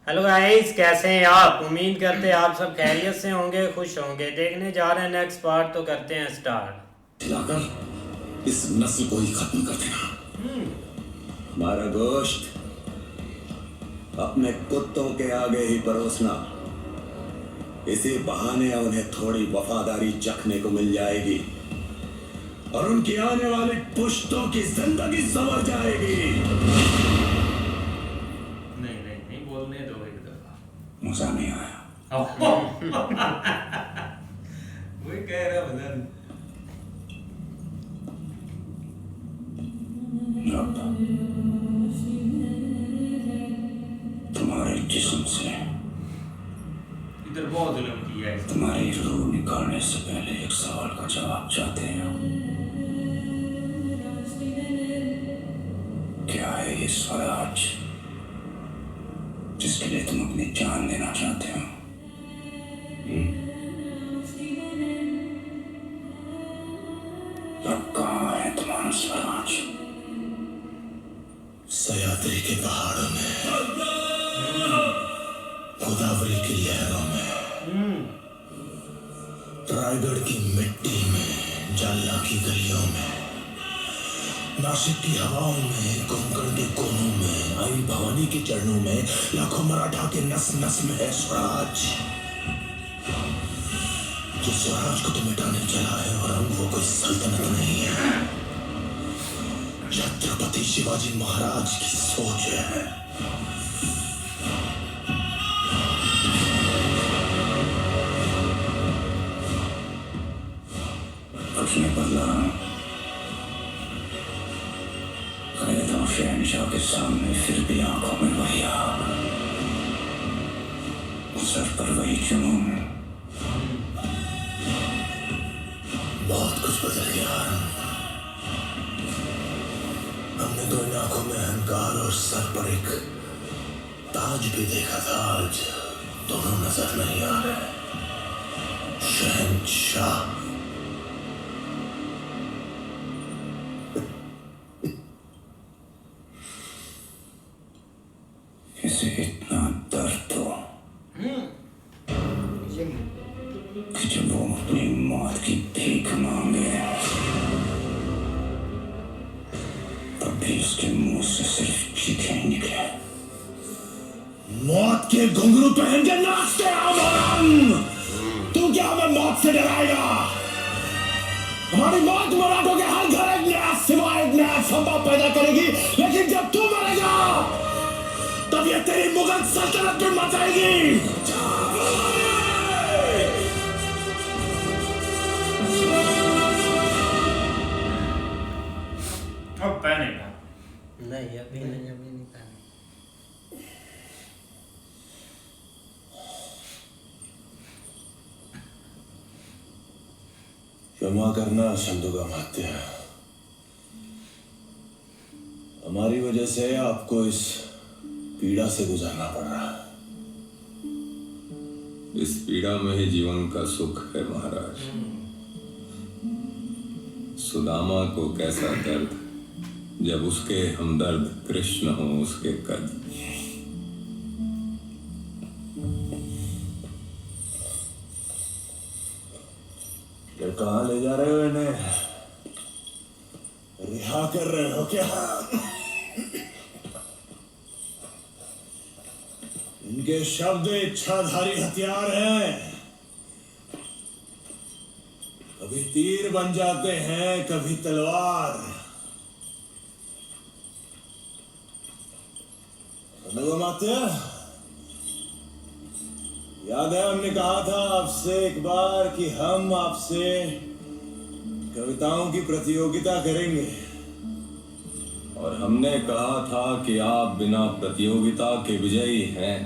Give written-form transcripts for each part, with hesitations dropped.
Hello guys, कैसे हैं आप? उम्मीद करते हैं आप सब खैरियत से होंगे, खुश होंगे। देखने जा रहे हैं नेक्स्ट पार्ट, तो करते हैं स्टार्ट। खिलाकर इस नस्ल को ही खत्म कर देना। हमारा गोश्त अपने कुत्तों के आगे ही परोसना। इसी बहाने उन्हें थोड़ी वफादारी चखने को मिल जाएगी और उनकी आने वाली पुश्तों की जिंदगी संवर जाएगी। नहीं नहीं नहीं, बोलने दो एक दफा। मजा नहीं आया। वही कह रहा बदन। तुम्हारे जिस्म से इधर बहुत जुल्म किया है। तुम्हारी रूह निकालने से पहले एक सवाल का जवाब चाहते हैं। क्या है ये स्वराज जिसके लिए तुम अपनी जान देना चाहते हो? अब कहाँ है तुम्हारा स्वराज? सह्याद्री के पहाड़ों में, गोदावरी की लहरों में, रायगढ़ की मिट्टी में, जालना की गलियों में, नासिक की हवाओं में, कोंकण के कोनों में, आई भवानी के चरणों में, लाखों मराठा के नस नस में है स्वराज। जो स्वराज को तो मिटाने चला है और अब वो कोई सल्तनत नहीं है, छत्रपति शिवाजी महाराज की सोच है। कुछ नहीं बदला। खैर शहनशाह के सामने फिर भी आंखों में वही आग, सर पर वही जुनून। बहुत कुछ बदल गया। हमने तो इन आंखों में अहंकार और सर पर एक ताज भी देखा था, आज दोनों नजर नहीं आ रहे। शहनशाह इसे इतना दर्द हो कि जब वो अपनी मौत की भीख मांगे तब भी उसके मुंह से सिर्फ चीखें ही निकले। मौत के घुंघरू पहन के नाचते हम। तू क्या हमें मौत से डराएगा? हमारी मौत मराठों के हर घर एक नया सिवाय एक नया संभव पैदा करेगी, लेकिन जब तू मरेगा तब ये तेरी मुगल सल्तनत में मच जाएगी। अब पहनेगा नहीं, अभी नहीं पहने। क्षमा करना संदुगा मात्या, हमारी वजह से आपको इस पीड़ा से गुजरना पड़ रहा है। इस पीड़ा में ही जीवन का सुख है महाराज। सुदामा को कैसा दर्द जब उसके हमदर्द कृष्ण हो उसके कद। ये कहाँ ले जा रहे हो इन्हें? रिहा कर रहे हो क्या? इनके शब्द इच्छाधारी हथियार हैं, कभी तीर बन जाते हैं, कभी तलवार। मात्या, याद है हमने कहा था आपसे एक बार कि हम आपसे कविताओं की प्रतियोगिता करेंगे, और हमने कहा था कि आप बिना प्रतियोगिता के विजयी हैं।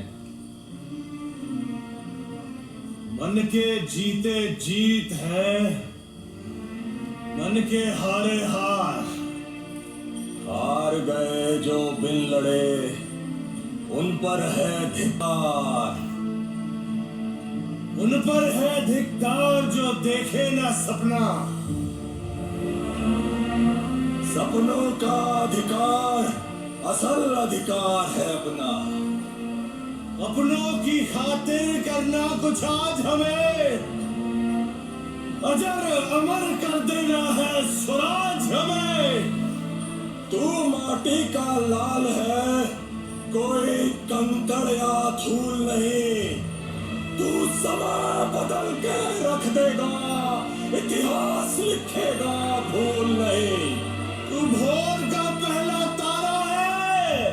मन के जीते जीत है, मन के हारे हार। हार गए जो बिन लड़े उन पर है धिक्कार, उन पर है धिक्कार जो देखे ना सपना। सपनों का अधिकार असल अधिकार है अपना। अपनों की खातिर करना कुछ आज हमें, अजर अमर कर देना है स्वराज हमें। तू माटी का लाल है, कोई कंकड़ या धूल नहीं। तू समय बदल के रख देगा, इतिहास लिखेगा भूल नहीं। तू भोर का पहला तारा है,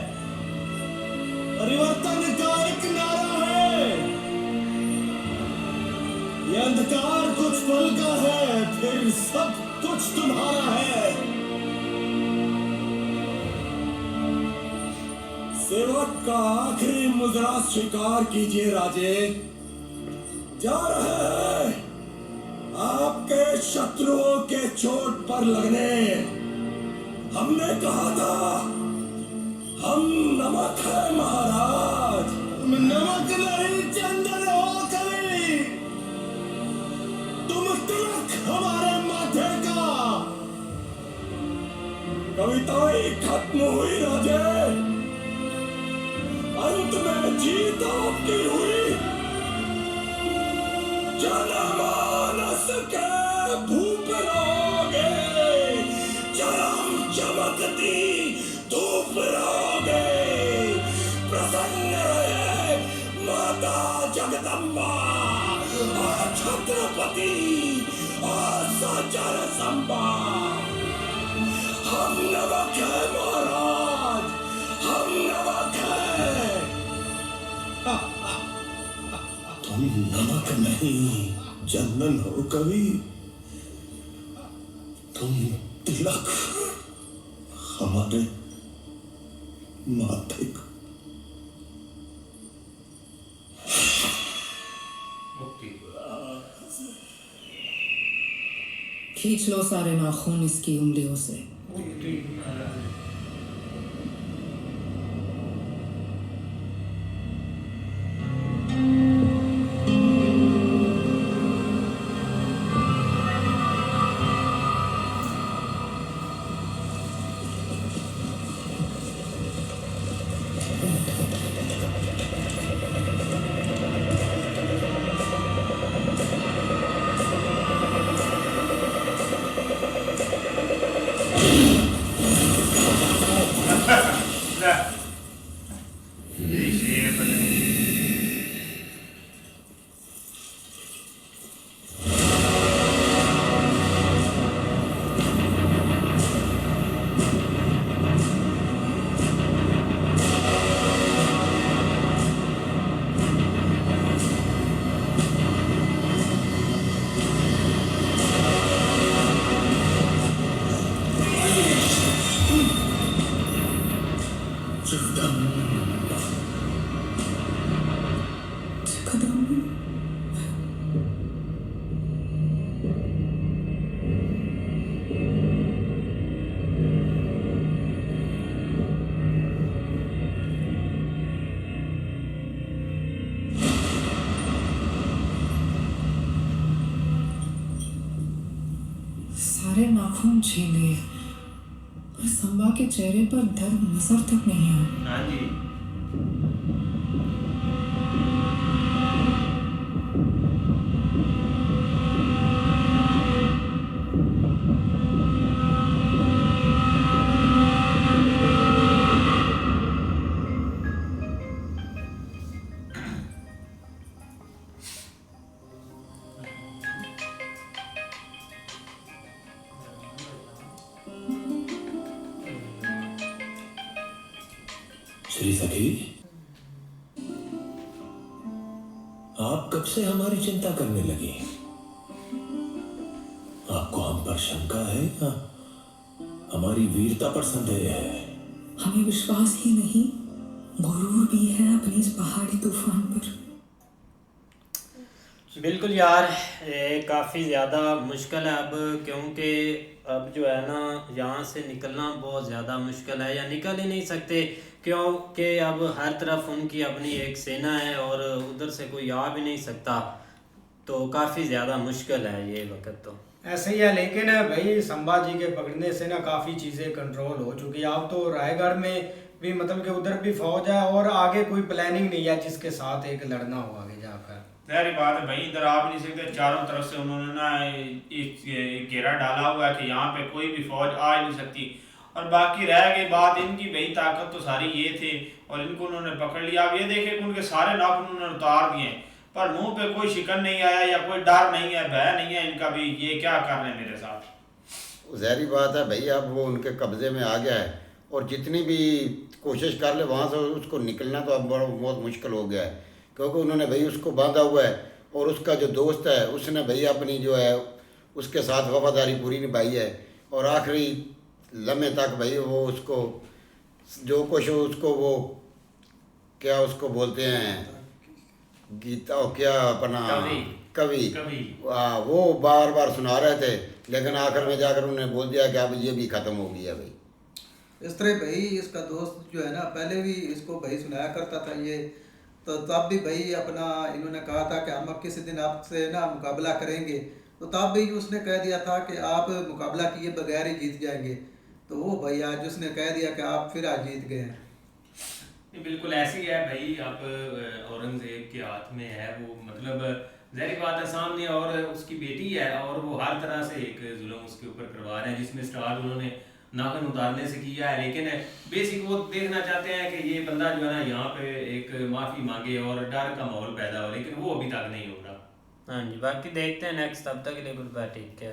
परिवर्तन का एक नारा है। ये अंधकार कुछ पल का है, फिर सब कुछ तुम्हारा है। सेवक का आखिरी मुजरा स्वीकार कीजिए राजे। जा रहे हैं आपके शत्रुओं के चोट पर लगने। हमने कहा था हम नमक है महाराज। तुम नमक नहीं चंदन हो कवि, तुम तिलक हमारे माथे का। कविताएं खत्म हुई राजे, अंत में जीत आपकी हुई। जनमानस के धूप रहोगे, चरम चमकती धूप रहोगे। प्रसन्न रहे माता जगदम्बा और छत्रपति और सचर संबा। हम नमक है महाराज, हम नमक है। तुम नमक नहीं चंदन हो कवि, तुम तिलक हमारे माथे का। खींच लो सारे नाखून इसकी उंगलियों से। सारे नाखून छीले पर संबा के चेहरे पर दर्द नजर तक नहीं आया। हाँ जी। श्री सखी, आप कब से हमारी चिंता करने लगी? आपको हम पर शंका है या हमारी वीरता पर संदेह है? हमें विश्वास ही नहीं, गुरूर भी है अपने इस पहाड़ी तूफान पर। बिल्कुल यार, ये काफ़ी ज़्यादा मुश्किल है अब, क्योंकि अब जो है ना यहाँ से निकलना बहुत ज़्यादा मुश्किल है, या निकल ही नहीं सकते, क्योंकि अब हर तरफ उनकी अपनी एक सेना है और उधर से कोई आ भी नहीं सकता। तो काफ़ी ज़्यादा मुश्किल है ये वक्त तो। ऐसे ही है, लेकिन भाई संभाजी के पकड़ने से ना काफ़ी चीज़ें कंट्रोल हो चुकी। आप तो रायगढ़ में भी मतलब कि उधर भी फौज है और आगे कोई प्लानिंग नहीं है जिसके साथ एक लड़ना हो आगे जाकर। जाहिर बात है भाई, इधर आप नहीं सकते, चारों तरफ से उन्होंने ना घेरा डाला हुआ है कि यहाँ पे कोई भी फौज आ ही नहीं सकती। और बाकी रह गई बात इनकी, भाई ताकत तो सारी ये थे और इनको उन्होंने पकड़ लिया। अब ये देखे कि उनके सारे नाखून उन्होंने उतार दिए पर मुंह पे कोई शिकन नहीं आया या कोई डर नहीं है, भय नहीं है इनका भी, ये क्या कर रहे हैं मेरे साथ। ज़ाहिर बात है भाई, अब वो उनके कब्ज़े में आ गया है और जितनी भी कोशिश कर ले वहाँ से उसको निकलना तो अब बहुत मुश्किल हो गया है, क्योंकि उन्होंने भाई उसको बांधा हुआ है और उसका जो दोस्त है उसने भाई अपनी जो है उसके साथ वफादारी पूरी निभाई है और आखिरी लम्हे तक भाई वो उसको जो कुछ उसको वो क्या उसको बोलते हैं गीता और क्या अपना कवि वो बार बार सुना रहे थे, लेकिन आखिर में जाकर उन्होंने बोल दिया कि अब ये भी ख़त्म हो गया भाई। इस तरह भाई इसका दोस्त जो है ना पहले भी इसको भाई सुनाया करता था ये, तो तब भी भाई अपना इन्होंने कहा था कि हम अब किसी दिन आपसे ना मुकाबला करेंगे, तो तब भी उसने कह दिया था कि आप मुकाबला किए बगैर ही जीत जाएंगे। तो वो भाई आज उसने कह दिया कि आप फिर आज जीत गए हैं। बिल्कुल ऐसी है भाई, अब औरंगजेब के हाथ में है वो, मतलब ज़ाहिर बात है सामने और उसकी बेटी है और वो हर तरह से एक जुल्म उसके ऊपर करवा रहे हैं, जिसमें स्टार्ट उन्होंने नाखून उतारने से किया है, लेकिन बेसिक वो देखना चाहते हैं कि ये बंदा जो है ना यहाँ पे एक माफ़ी मांगे और डर का माहौल पैदा हो, लेकिन वो अभी तक नहीं हो रहा। हाँ जी, बाकी देखते हैं नेक्स्ट, तब तक के लिए गुड बाय, टेक केयर।